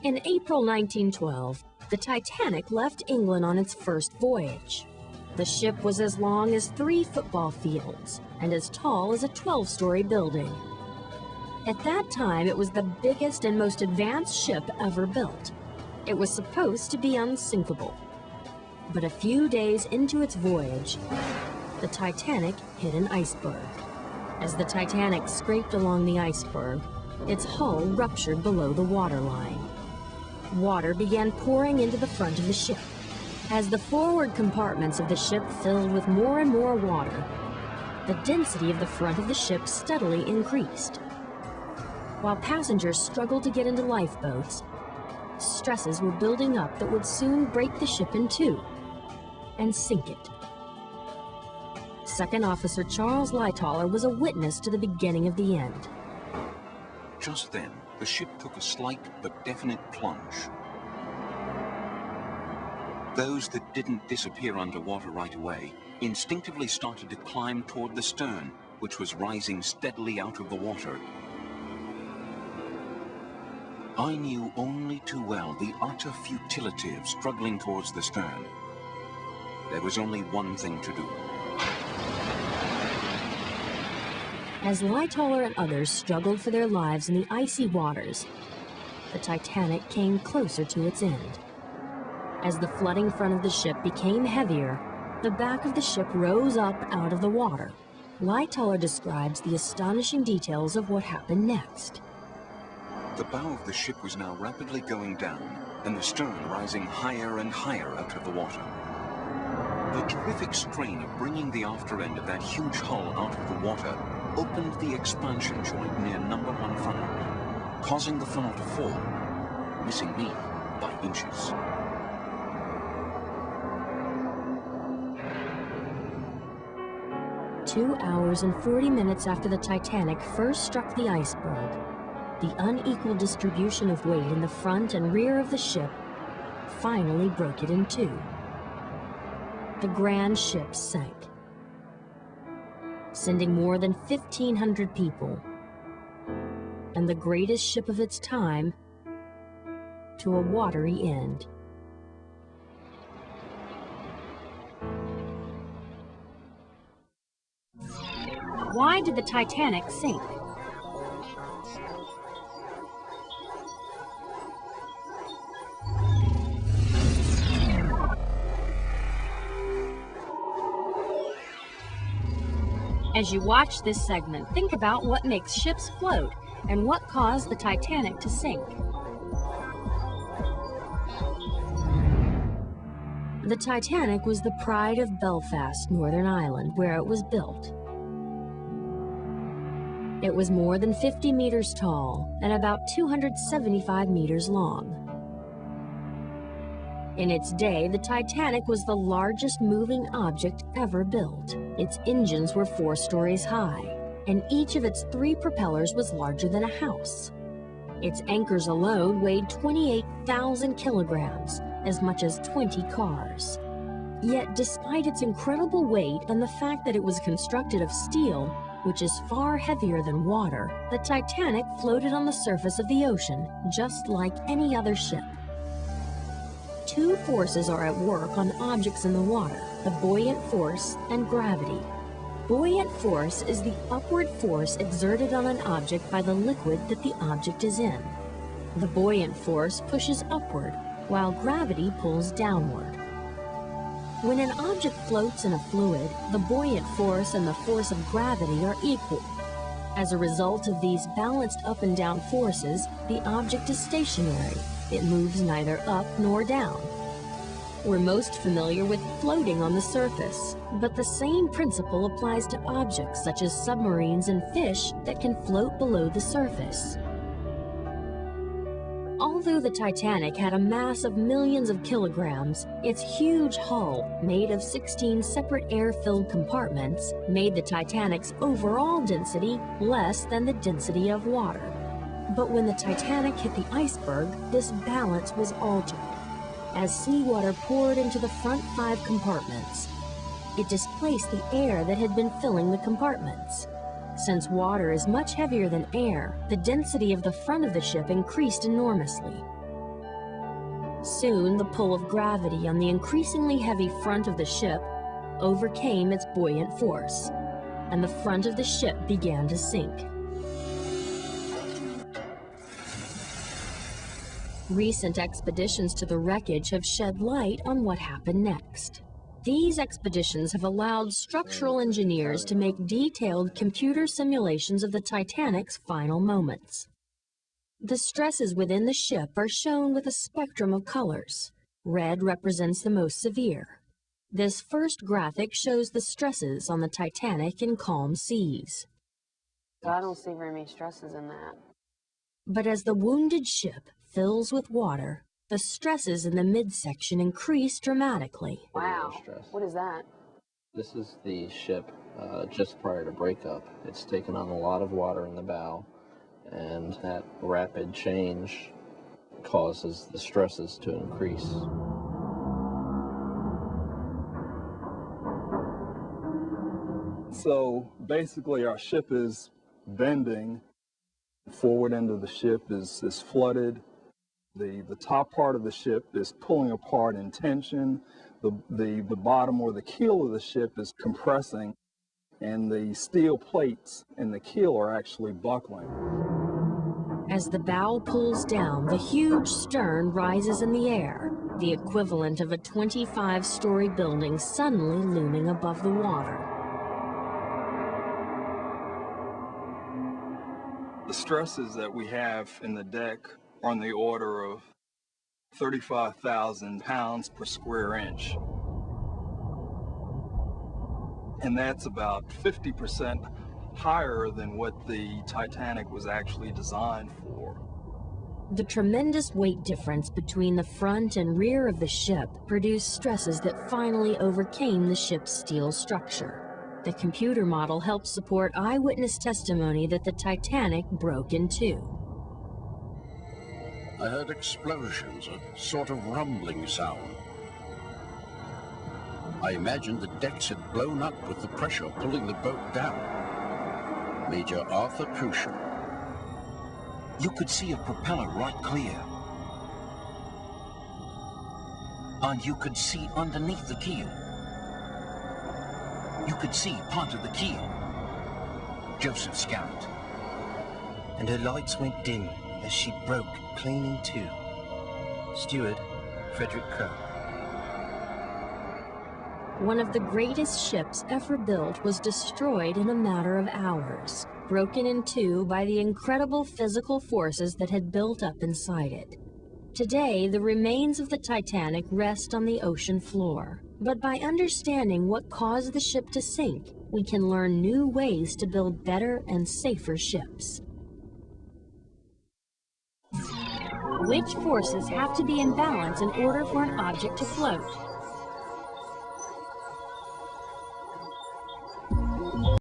In April 1912, the Titanic left England on its first voyage. The ship was as long as 3 football fields and as tall as a 12-story building. At that time, it was the biggest and most advanced ship ever built. It was supposed to be unsinkable. But a few days into its voyage, the Titanic hit an iceberg. As the Titanic scraped along the iceberg, its hull ruptured below the waterline. Water began pouring into the front of the ship. As the forward compartments of the ship filled with more and more water, the density of the front of the ship steadily increased. While passengers struggled to get into lifeboats, stresses were building up that would soon break the ship in two and sink it. Second Officer Charles Lightoller was a witness to the beginning of the end. Just then, the ship took a slight but definite plunge. Those that didn't disappear underwater right away instinctively started to climb toward the stern, which was rising steadily out of the water. I knew only too well the utter futility of struggling towards the stern. There was only one thing to do. As Lightoller and others struggled for their lives in the icy waters, the Titanic came closer to its end. As the flooding front of the ship became heavier, the back of the ship rose up out of the water. Lightoller describes the astonishing details of what happened next. The bow of the ship was now rapidly going down, and the stern rising higher and higher out of the water. The terrific strain of bringing the after end of that huge hull out of the water opened the expansion joint near number 1 funnel, causing the funnel to fall, missing me by inches. Two hours and 40 minutes after the Titanic first struck the iceberg, the unequal distribution of weight in the front and rear of the ship finally broke it in two. The grand ship sank, sending more than 1,500 people and the greatest ship of its time to a watery end. Why did the Titanic sink? As you watch this segment, think about what makes ships float and what caused the Titanic to sink. The Titanic was the pride of Belfast, Northern Ireland, where it was built. It was more than 50 meters tall and about 275 meters long. In its day, the Titanic was the largest moving object ever built. Its engines were 4 stories high, and each of its 3 propellers was larger than a house. Its anchors alone weighed 28,000 kilograms, as much as 20 cars. Yet, despite its incredible weight and the fact that it was constructed of steel, which is far heavier than water, the Titanic floated on the surface of the ocean, just like any other ship. 2 forces are at work on objects in the water, the buoyant force and gravity. Buoyant force is the upward force exerted on an object by the liquid that the object is in. The buoyant force pushes upward, while gravity pulls downward. When an object floats in a fluid, the buoyant force and the force of gravity are equal. As a result of these balanced up and down forces, the object is stationary. It moves neither up nor down. We're most familiar with floating on the surface, but the same principle applies to objects such as submarines and fish that can float below the surface. Although the Titanic had a mass of millions of kilograms, its huge hull, made of 16 separate air-filled compartments, made the Titanic's overall density less than the density of water. But when the Titanic hit the iceberg, this balance was altered. As seawater poured into the front 5 compartments, it displaced the air that had been filling the compartments. Since water is much heavier than air, the density of the front of the ship increased enormously. Soon, the pull of gravity on the increasingly heavy front of the ship overcame its buoyant force, and the front of the ship began to sink. Recent expeditions to the wreckage have shed light on what happened next. These expeditions have allowed structural engineers to make detailed computer simulations of the Titanic's final moments. The stresses within the ship are shown with a spectrum of colors. Red represents the most severe. This first graphic shows the stresses on the Titanic in calm seas. I don't see very many stresses in that. But as the wounded ship fills with water, the stresses in the midsection increase dramatically. Wow, what is that? This is the ship just prior to breakup. It's taken on a lot of water in the bow, and that rapid change causes the stresses to increase. So basically our ship is bending. The forward end of the ship is flooded. The top part of the ship is pulling apart in tension. The bottom or the keel of the ship is compressing, and the steel plates in the keel are actually buckling. As the bow pulls down, the huge stern rises in the air, the equivalent of a 25-story building suddenly looming above the water. The stresses that we have in the deck are on the order of 35,000 pounds per square inch. And that's about 50% higher than what the Titanic was actually designed for. The tremendous weight difference between the front and rear of the ship produced stresses that finally overcame the ship's steel structure. The computer model helped support eyewitness testimony that the Titanic broke in two. I heard explosions, a sort of rumbling sound. I imagined the decks had blown up with the pressure pulling the boat down. Major Arthur Crucial. You could see a propeller right clear. And you could see underneath the keel. You could see part of the keel. Joseph Scarrett. And her lights went dim as she broke clean in two. Steward, Frederick Crowe. One of the greatest ships ever built was destroyed in a matter of hours, broken in two by the incredible physical forces that had built up inside it. Today, the remains of the Titanic rest on the ocean floor. But by understanding what caused the ship to sink, we can learn new ways to build better and safer ships. Which forces have to be in balance in order for an object to float?